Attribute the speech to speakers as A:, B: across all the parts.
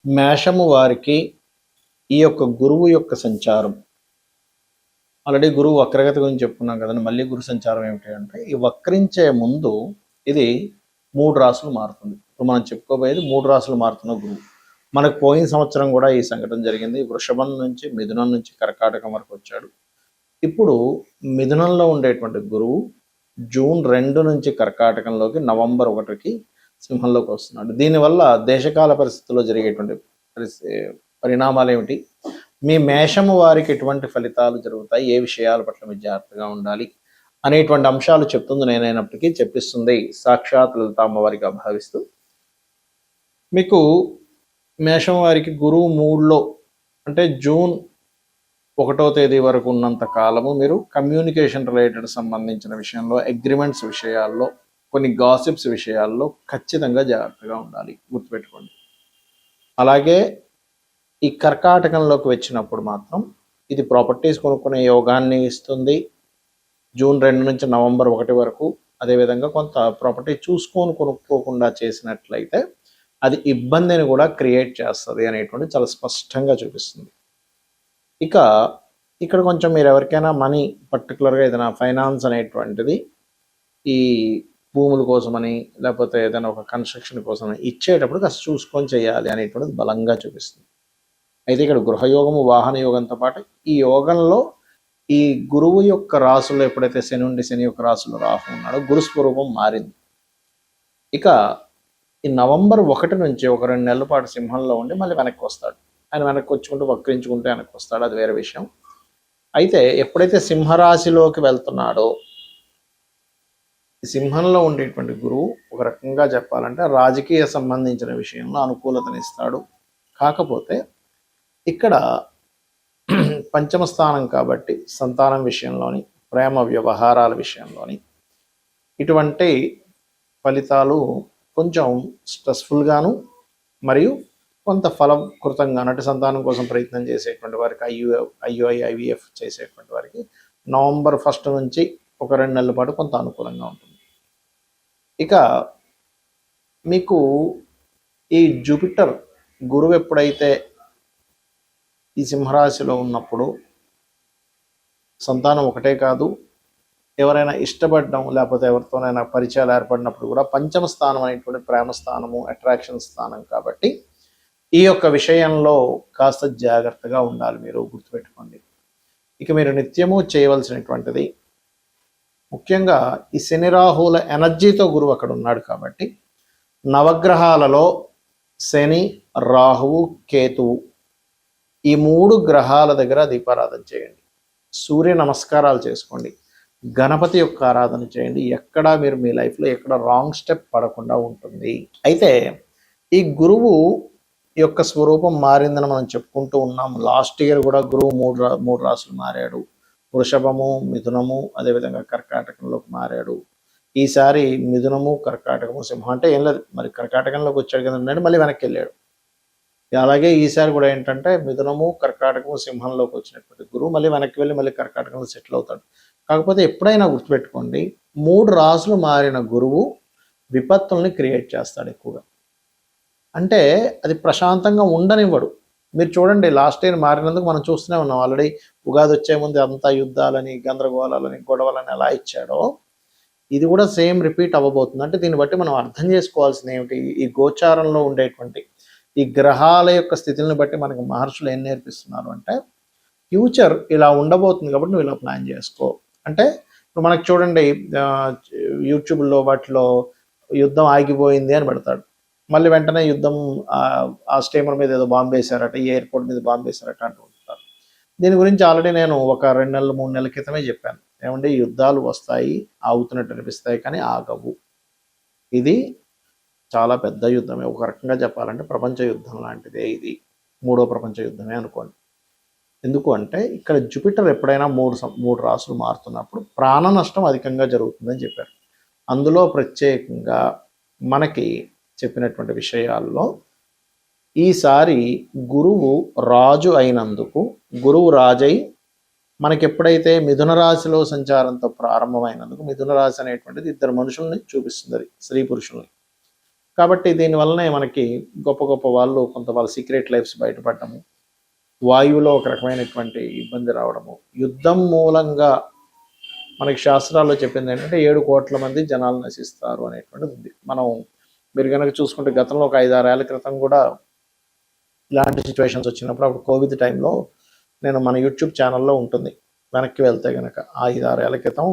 A: మేషము వారికి ఈ యొక్క గురువు యొక్క సంచారం, ఆల్రెడీ గురువు వక్రగతి గురించి చెప్పుకున్నాం కదండి. మళ్ళీ గురు సంచారం ఏమిటి అంటే, ఈ వక్రించే ముందు ఇది 3 రాసులు మారుతుంది. ఇప్పుడు మనం చెప్పుకోబోయేది 3 రాసులు మారుతున్న గురువు. మనకు పోయిన సంవత్సరం కూడా ఈ సంఘటన జరిగింది. వృషభం నుంచి మిథునం నుంచి కర్కాటకం వరకు వచ్చాడు. ఇప్పుడు మిథునంలో ఉండేటువంటి గురువు జూన్ 2 నుంచి కర్కాటకంలోకి, నవంబర్ 1కి సింహంలోకి వస్తున్నాడు. దీనివల్ల దేశకాల పరిస్థితుల్లో జరిగేటువంటి పరిణామాలు ఏమిటి, మీ మేషము వారికి ఎటువంటి ఫలితాలు జరుగుతాయి, ఏ విషయాల పట్ల మీరు జాగ్రత్తగా ఉండాలి అనేటువంటి అంశాలు చెప్తుంది నేనైనప్పటికీ చెప్పిస్తుంది సాక్షాత్ లలితామ్మ వారిగా భావిస్తూ. మీకు మేషం వారికి గురువు 3లో అంటే జూన్ 1వ తేదీ వరకు ఉన్నంత కాలము మీరు కమ్యూనికేషన్ రిలేటెడ్ సంబంధించిన విషయంలో, అగ్రిమెంట్స్ విషయాల్లో, కొన్ని గాసిప్స్ విషయాల్లో ఖచ్చితంగా జాగ్రత్తగా ఉండాలి, గుర్తుపెట్టుకోండి. అలాగే ఈ కర్కాటకంలోకి వచ్చినప్పుడు మాత్రం ఇది ప్రాపర్టీస్ కొనుక్కునే యోగాన్ని ఇస్తుంది. జూన్ 2 నుంచి నవంబర్ 1 వరకు. అదేవిధంగా కొంత ప్రాపర్టీ చూసుకొని కొనుక్కోకుండా చేసినట్లయితే అది ఇబ్బందిని కూడా క్రియేట్ చేస్తుంది అనేటువంటి చాలా స్పష్టంగా చూపిస్తుంది. ఇక ఇక్కడ కొంచెం మీరు ఎవరికైనా మనీ, పర్టికులర్గా ఏదైనా ఫైనాన్స్ అనేటువంటిది ఈ భూముల కోసమని లేకపోతే ఏదైనా ఒక కన్స్ట్రక్షన్ కోసం ఇచ్చేటప్పుడు కాస్త చూసుకొని చేయాలి అనేటువంటిది బలంగా చూపిస్తుంది. అయితే ఇక్కడ గృహయోగము, వాహన యోగంతో పాటు ఈ యోగంలో ఈ గురువు యొక్క రాసులో ఎప్పుడైతే శని ఉండి శని యొక్క రాసులో రాహు ఉన్నాడో గురు స్వరూపం మారింది. ఇక ఈ నవంబర్ 1 నుంచి ఒక 2 నెలల పాటు సింహంలో ఉండి మళ్ళీ వెనక్కి వస్తాడు. ఆయన వెనక్కి వచ్చుకుంటూ వక్రించుకుంటూ వెనక్కి వస్తాడు, అది వేరే విషయం. అయితే ఎప్పుడైతే సింహరాశిలోకి వెళ్తున్నాడో, సింహంలో ఉండేటువంటి గురువు ఒక రకంగా చెప్పాలంటే రాజకీయ సంబంధించిన విషయంలో అనుకూలతనిస్తాడు. కాకపోతే ఇక్కడ పంచమ స్థానం కాబట్టి సంతానం విషయంలోని, ప్రేమ వ్యవహారాల విషయంలోని ఇటువంటి ఫలితాలు కొంచెం స్ట్రెస్ఫుల్గాను మరియు కొంత ఫలకృతంగా, అంటే సంతానం కోసం ప్రయత్నం చేసేటువంటి వారికి, ఐయుఐ ఐవిఎఫ్ చేసేటువంటి వారికి నవంబర్ 1 నుంచి ఒక 2 నెలల పాటు కొంత అనుకూలంగా ఉంటుంది. ఇక మీకు ఈ జూపిటర్ గురువు ఎప్పుడైతే ఈ సింహరాశిలో ఉన్నప్పుడు సంతానం ఒకటే కాదు, ఎవరైనా ఇష్టపడడం లేకపోతే ఎవరితోనైనా పరిచయాలు ఏర్పడినప్పుడు కూడా పంచమ స్థానం అనేటువంటి ప్రేమ స్థానము, అట్రాక్షన్ స్థానం కాబట్టి ఈ యొక్క విషయంలో కాస్త జాగ్రత్తగా ఉండాలి, మీరు గుర్తుపెట్టుకోండి. ఇక మీరు నిత్యము చేయవలసినటువంటిది, ముఖ్యంగా ఈ శని రాహుల ఎనర్జీతో గురువు అక్కడ ఉన్నాడు కాబట్టి నవగ్రహాలలో శని, రాహువు, కేతువు ఈ 3 గ్రహాల దగ్గర దీపారాధన చేయండి. సూర్య నమస్కారాలు చేసుకోండి. గణపతి యొక్క ఆరాధన చేయండి. ఎక్కడా మీరు మీ లైఫ్లో ఎక్కడ రాంగ్ స్టెప్ పడకుండా ఉంటుంది. అయితే ఈ గురువు యొక్క స్వరూపం మారిందని మనం చెప్పుకుంటూ ఉన్నాం. లాస్ట్ ఇయర్ కూడా గురువు 3 రాసులు మారాడు. వృషభము, మిథునము, అదేవిధంగా కర్కాటకంలోకి మారాడు. ఈసారి మిథునము, కర్కాటకము, సింహం అంటే ఏం లేదు, మరి కర్కాటకంలోకి వచ్చాడు కదండి, మళ్ళీ వెనక్కి వెళ్ళాడు. అలాగే ఈసారి కూడా ఏంటంటే మిథునము, కర్కాటకము, సింహంలోకి వచ్చినటువంటి గురువు మళ్ళీ వెనక్కి వెళ్ళి మళ్ళీ కర్కాటకంలో సెటిల్ అవుతాడు. కాకపోతే ఎప్పుడైనా గుర్తుపెట్టుకోండి, 3 రాసులు మారిన గురువు విపత్తుల్ని క్రియేట్ చేస్తాడు ఎక్కువగా. అంటే అది ప్రశాంతంగా ఉండనివ్వడు. మీరు చూడండి, లాస్ట్ ఇయర్ మారినందుకు మనం చూస్తూనే ఉన్నాం. ఆల్రెడీ ఉగాది వచ్చే ముందు అంతా యుద్ధాలని, గందరగోళాలని, గొడవలని ఎలా ఇచ్చాడో ఇది కూడా సేమ్ రిపీట్ అవ్వబోతుంది. అంటే దీన్ని బట్టి మనం అర్థం చేసుకోవాల్సింది ఏమిటి, ఈ గోచారంలో ఉండేటువంటి ఈ గ్రహాల యొక్క స్థితిని బట్టి మనకు మహర్షులు ఏం నేర్పిస్తున్నారు అంటే, ఫ్యూచర్ ఇలా ఉండబోతుంది కాబట్టి నువ్వు ఇలా ప్లాన్ చేసుకో. అంటే ఇప్పుడు మనకు చూడండి, యూట్యూబ్లో వాటిలో యుద్ధం ఆగిపోయింది అని పెడతాడు, మళ్ళీ వెంటనే యుద్ధం ఆ స్టీమర్ మీద ఏదో బాంబు వేశారట, ఈ ఎయిర్పోర్ట్ మీద బాంబు వేశారట అంటూ ఉంటారు. దీని గురించి ఆల్రెడీ నేను ఒక 2 నెలలు 3 నెలల క్రితమే చెప్పాను. ఏమంటే యుద్ధాలు వస్తాయి, ఆగుతున్నట్టు అనిపిస్తాయి కానీ ఆగవు. ఇది చాలా పెద్ద యుద్ధమే. ఒక రకంగా చెప్పాలంటే ప్రపంచ యుద్ధం లాంటిదే ఇది. 3వ ప్రపంచ యుద్ధమే అనుకోండి. ఎందుకు అంటే ఇక్కడ జూపిటర్ ఎప్పుడైనా 3 రాసులు మారుతున్నప్పుడు ప్రాణ నష్టం అధికంగా జరుగుతుందని చెప్పారు. అందులో ప్రత్యేకంగా మనకి చెప్పినటువంటి విషయాల్లో ఈసారి గురువు రాజు అయినందుకు, గురువు రాజై మనకి ఎప్పుడైతే మిథున రాశిలో సంచారంతో ప్రారంభమైనందుకు, మిథున రాశి అనేటువంటిది 2 మనుషుల్ని చూపిస్తుంది, అది స్త్రీ పురుషుల్ని. కాబట్టి దీనివల్లనే మనకి గొప్ప గొప్ప వాళ్ళు కొంత వాళ్ళ సీక్రెట్ లైఫ్స్ బయటపడటము, వాయువులో ఒక రకమైనటువంటి ఇబ్బంది రావడము, యుద్ధం మూలంగా మనకి శాస్త్రాల్లో చెప్పింది ఏంటంటే 7 కోట్ల మంది జనాలు నశిస్తారు అనేటువంటిది ఉంది. మీరు కనుక చూసుకుంటే గతంలో ఒక 5-6 ఏళ్ల క్రితం కూడా ఇలాంటి సిచ్యువేషన్స్ వచ్చినప్పుడు, అప్పుడు కోవిడ్ టైంలో నేను మన యూట్యూబ్ ఛానల్లో ఉంటుంది, వెనక్కి వెళ్తే కనుక 5-6 ఏళ్ల క్రితం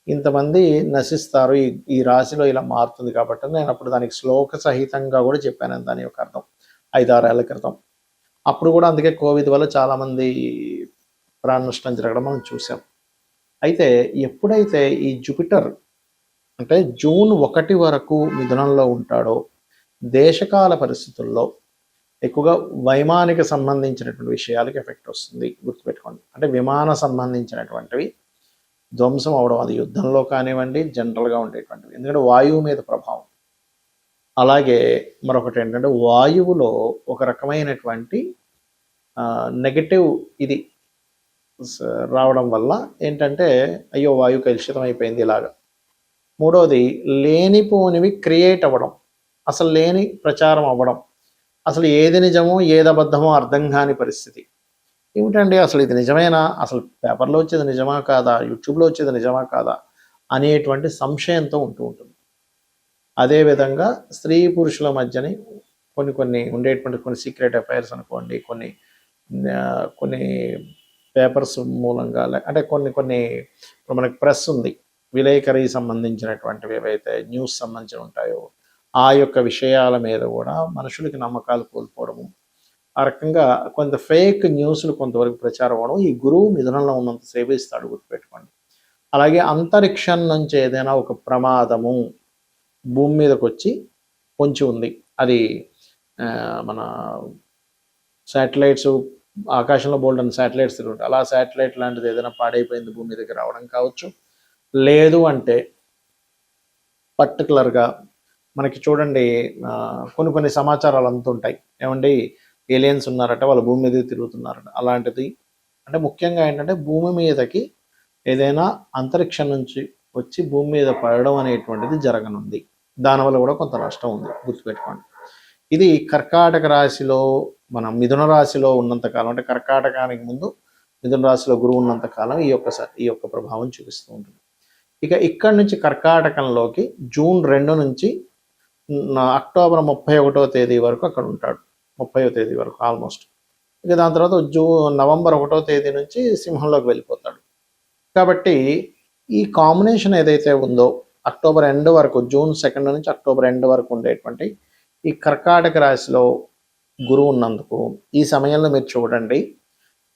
A: ఇంతమంది నశిస్తారు, ఈ రాశిలో ఇలా మారుతుంది కాబట్టి నేను అప్పుడు దానికి శ్లోక సహితంగా కూడా చెప్పాను దాని యొక్క అర్థం 5-6 ఏళ్ల క్రితం. అప్పుడు కూడా అందుకే కోవిడ్ వల్ల చాలామంది ప్రాణ నష్టం జరగడం మనం చూసాం. అయితే ఎప్పుడైతే ఈ జూపిటర్ అంటే జూన్ 1 వరకు మిథునంలో ఉంటాడో, దేశకాల పరిస్థితుల్లో ఎక్కువగా వైమానిక సంబంధించినటువంటి విషయాలకి ఎఫెక్ట్ వస్తుంది, గుర్తుపెట్టుకోండి. అంటే విమాన సంబంధించినటువంటివి ధ్వంసం అవడం, అది యుద్ధంలో కానివ్వండి, జనరల్గా ఉండేటువంటివి, ఎందుకంటే వాయువు మీద ప్రభావం. అలాగే మరొకటి ఏంటంటే వాయువులో ఒక రకమైనటువంటి నెగటివ్ ఇది రావడం వల్ల ఏంటంటే అయ్యో వాయు కలుషితం అయిపోయింది ఇలాగా. మూడవది లేనిపోనివి క్రియేట్ అవ్వడం, అసలు లేని ప్రచారం అవ్వడం, అసలు ఏది నిజమో ఏది అబద్ధమో అర్థం కాని పరిస్థితి. ఏమిటండి అసలు ఇది నిజమేనా, అసలు పేపర్లో వచ్చేది నిజమా కాదా, యూట్యూబ్లో వచ్చేది నిజమా కాదా అనేటువంటి సంశయంతో ఉంటుంది. అదేవిధంగా స్త్రీ పురుషుల మధ్యని కొన్ని ఉండేటువంటి కొన్ని సీక్రెట్ అఫైర్స్ అనుకోండి, కొన్ని పేపర్స్ మూలంగా, అంటే కొన్ని ఇప్పుడు మనకి ప్రెస్ ఉంది, విలేకరి సంబంధించినటువంటివి ఏవైతే న్యూస్ సంబంధించి ఉంటాయో ఆ యొక్క విషయాల మీద కూడా మనుషులకి నమ్మకాలు కోల్పోవడము, ఆ రకంగా కొంత ఫేక్ న్యూస్లు కొంతవరకు ప్రచారం అవ్వడం ఈ గురువు మిథునంలో ఉన్నంతసేపు ఇస్తాడు, గుర్తుపెట్టుకోండి. అలాగే అంతరిక్షం నుంచి ఏదైనా ఒక ప్రమాదము భూమి మీదకి వచ్చి పొంచి ఉంది, అది మన శాటిలైట్స్ ఆకాశంలో బోల్డన్ శాటిలైట్స్ తిరుగుతాయి, అలా శాటిలైట్ లాంటిది ఏదైనా పాడైపోయింది భూమి మీదకి రావడం కావచ్చు. లేదు అంటే పర్టికులర్గా మనకి చూడండి కొన్ని సమాచారాలు అందుతుంటాయి, ఏమండి ఏలియన్స్ ఉన్నారట, వాళ్ళు భూమి మీద తిరుగుతున్నారట, అలాంటిది. అంటే ముఖ్యంగా ఏంటంటే భూమి మీదకి ఏదైనా అంతరిక్షం నుంచి వచ్చి భూమి మీద పడడం అనేటువంటిది జరగనుంది, దానివల్ల కూడా కొంత నష్టం ఉంది, గుర్తుపెట్టుకోండి. ఇది కర్కాటక రాశిలో మనం మిథున రాశిలో ఉన్నంతకాలం, అంటే కర్కాటకానికి ముందు మిథున రాశిలో గురువు ఉన్నంతకాలం ఈ యొక్క ప్రభావం చూపిస్తూ ఉంటుంది. ఇక ఇక్కడి నుంచి కర్కాటకంలోకి జూన్ 2 నుంచి అక్టోబర్ 31వ తేదీ వరకు అక్కడ ఉంటాడు, 30వ తేదీ వరకు ఆల్మోస్ట్. ఇక దాని తర్వాత నవంబర్ 1వ తేదీ నుంచి సింహంలోకి వెళ్ళిపోతాడు. కాబట్టి ఈ కాంబినేషన్ ఏదైతే ఉందో అక్టోబర్ ఎండ్ వరకు, జూన్ 2 నుంచి అక్టోబర్ ఎండ్ వరకు ఉండేటువంటి ఈ కర్కాటక రాశిలో గురువు ఉన్నందుకు ఈ సమయంలో మీరు చూడండి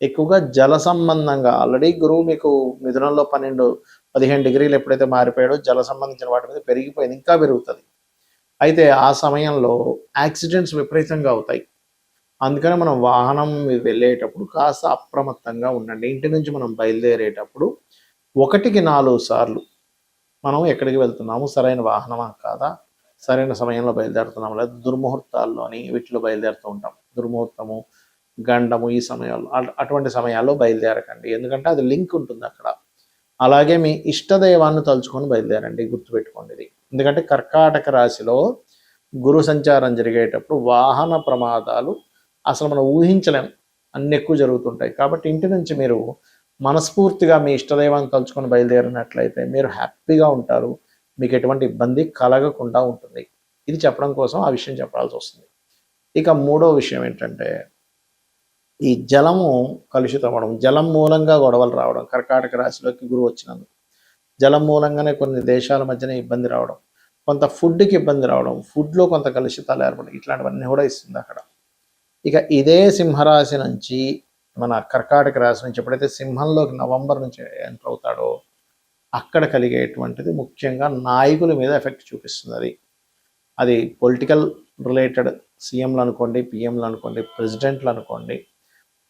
A: ఎక్కువగా జల సంబంధంగా, ఆల్రెడీ గురువు మీకు మిథునంలో 12-15 డిగ్రీలు ఎప్పుడైతే మారిపోయాడో జల సంబంధించిన వాటి మీద పెరిగిపోయింది, ఇంకా పెరుగుతుంది. అయితే ఆ సమయంలో యాక్సిడెంట్స్ విపరీతంగా అవుతాయి. అందుకని మనం వాహనం వెళ్ళేటప్పుడు కాస్త అప్రమత్తంగా ఉండండి. ఇంటి నుంచి మనం బయలుదేరేటప్పుడు 1-4 సార్లు మనం ఎక్కడికి వెళ్తున్నాము, సరైన వాహనమా కాదా, సరైన సమయంలో బయలుదేరుతున్నాము, లేదా దుర్ముహూర్తాల్లోని వీటిలో బయలుదేరుతూ ఉంటాం, దుర్ముహూర్తము, గండము, ఈ సమయాల్లో అటువంటి సమయాల్లో బయలుదేరకండి, ఎందుకంటే అది లింక్ ఉంటుంది అక్కడ. అలాగే మీ ఇష్టదైవాన్ని తలుచుకొని బయలుదేరండి, గుర్తుపెట్టుకోండి ఇది. ఎందుకంటే కర్కాటక రాశిలో గురు సంచారం జరిగేటప్పుడు వాహన ప్రమాదాలు అసలు మనం ఊహించలేం, అన్ని ఎక్కువ జరుగుతుంటాయి. కాబట్టి ఇంటి నుంచి మీరు మనస్ఫూర్తిగా మీ ఇష్టదైవాన్ని తలుచుకొని బయలుదేరినట్లయితే మీరు హ్యాపీగా ఉంటారు, మీకు ఎటువంటి ఇబ్బంది కలగకుండా ఉంటుంది. ఇది చెప్పడం కోసం ఆ విషయం చెప్పాల్సి వస్తుంది. ఇక మూడో విషయం ఏంటంటే ఈ జలము కలుషితం అవ్వడం, జలం మూలంగా గొడవలు రావడం, కర్కాటక రాశిలోకి గురువు వచ్చినందుకు జలం మూలంగానే కొన్ని దేశాల మధ్యన ఇబ్బంది రావడం, కొంత ఫుడ్కి ఇబ్బంది రావడం, ఫుడ్లో కొంత కలుషితాలు ఏర్పడడం, ఇట్లాంటివన్నీ కూడా ఇస్తుంది అక్కడ. ఇక ఇదే సింహరాశి నుంచి మన కర్కాటక రాశి నుంచి ఎప్పుడైతే సింహంలోకి నవంబర్ నుంచి ఎంటర్ అవుతాడో అక్కడ కలిగేటువంటిది ముఖ్యంగా నాయకుల మీద ఎఫెక్ట్ చూపిస్తుంది. అది పొలిటికల్ రిలేటెడ్, సీఎంలు అనుకోండి, పిఎంలు అనుకోండి, ప్రెసిడెంట్లు అనుకోండి,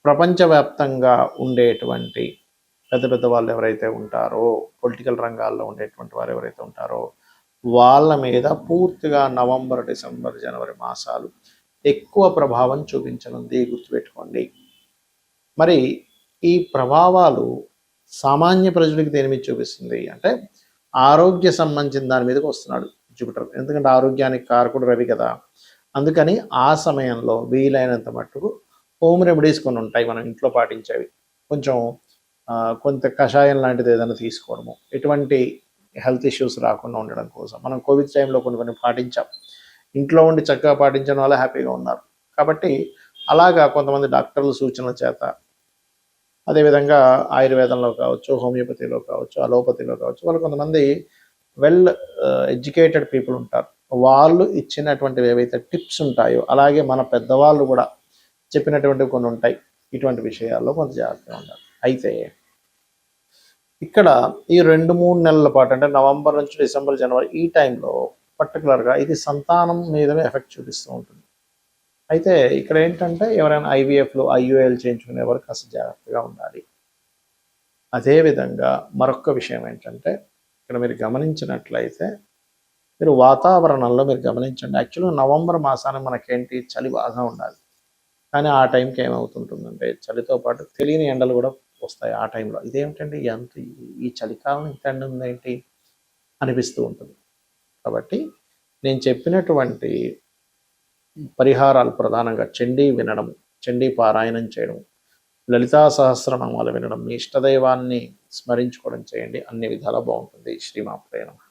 A: ప్రపంచవ్యాప్తంగా ఉండేటువంటి పెద్ద పెద్ద వాళ్ళు ఎవరైతే ఉంటారో, పొలిటికల్ రంగాల్లో ఉండేటువంటి వారు ఎవరైతే ఉంటారో వాళ్ళ మీద పూర్తిగా నవంబర్, డిసెంబర్, జనవరి మాసాలు ఎక్కువ ప్రభావం చూపించనుంది, గుర్తుపెట్టుకోండి. మరి ఈ ప్రభావాలు సామాన్య ప్రజలకు దేని మీద చూపిస్తుంది అంటే ఆరోగ్య సంబంధించిన దాని మీదకి వస్తున్నాడు జూపిటర్, ఎందుకంటే ఆరోగ్యానికి కారకుడు రవి కదా. అందుకని ఆ సమయంలో వీలైనంత మట్టుకు హోమ్ రెమెడీస్ కొన్ని ఉంటాయి మనం ఇంట్లో పాటించేవి. కొంచెం కొంత కషాయం లాంటిది ఏదైనా తీసుకోవడము, ఎటువంటి హెల్త్ ఇష్యూస్ రాకుండా ఉండడం కోసం మనం కోవిడ్ టైంలో కొన్ని కొన్ని పాటించాం. ఇంట్లో ఉండి చక్కగా పాటించడం వల్ల హ్యాపీగా ఉన్నారు. కాబట్టి అలాగా కొంతమంది డాక్టర్ల సూచనల చేత, అదేవిధంగా ఆయుర్వేదంలో కావచ్చు, హోమియోపతిలో కావచ్చు, అలోపతిలో కావచ్చు, వాళ్ళు కొంతమంది వెల్ ఎడ్యుకేటెడ్ పీపుల్ ఉంటారు. వాళ్ళు ఇచ్చినటువంటివి ఏవైతే టిప్స్ ఉంటాయో, అలాగే మన పెద్దవాళ్ళు కూడా చెప్పినటువంటివి కొన్ని ఉంటాయి. ఇటువంటి విషయాల్లో కొంత జాగ్రత్తగా ఉండాలి. అయితే ఇక్కడ ఈ 2-3 నెలల పాటు, అంటే నవంబర్ నుంచి డిసెంబర్, జనవరి, ఈ టైంలో పర్టికులర్గా ఇది సంతానం మీదనే ఎఫెక్ట్ చూపిస్తూ ఉంటుంది. అయితే ఇక్కడ ఏంటంటే ఎవరైనా ఐవీఎఫ్లు, ఐయుఐలు చేయించుకునే వారు కాస్త జాగ్రత్తగా ఉండాలి. అదేవిధంగా మరొక విషయం ఏంటంటే, ఇక్కడ మీరు గమనించినట్లయితే మీరు వాతావరణంలో మీరు గమనించండి. యాక్చువల్గా నవంబర్ మాసానికి మనకేంటి చలి బాగా ఉండాలి. కానీ ఆ టైంకి ఏమవుతుంటుందంటే చలితో పాటు తెలియని ఎండలు కూడా వస్తాయి ఆ టైంలో. ఇదేమిటండి ఎంత ఈ చలికాలం ఇంత ఎండ ఉందేంటి అనిపిస్తూ ఉంటుంది. కాబట్టి నేను చెప్పినటువంటి పరిహారాలు ప్రధానంగా చండీ వినడం, చండీ పారాయణం చేయడం, లలితా సహస్రనామాలు వినడం, మీ ఇష్టదైవాన్ని స్మరించుకోవడం చేయండి. అన్ని విధాలా బాగుంటుంది. శ్రీమాత్రే నమః.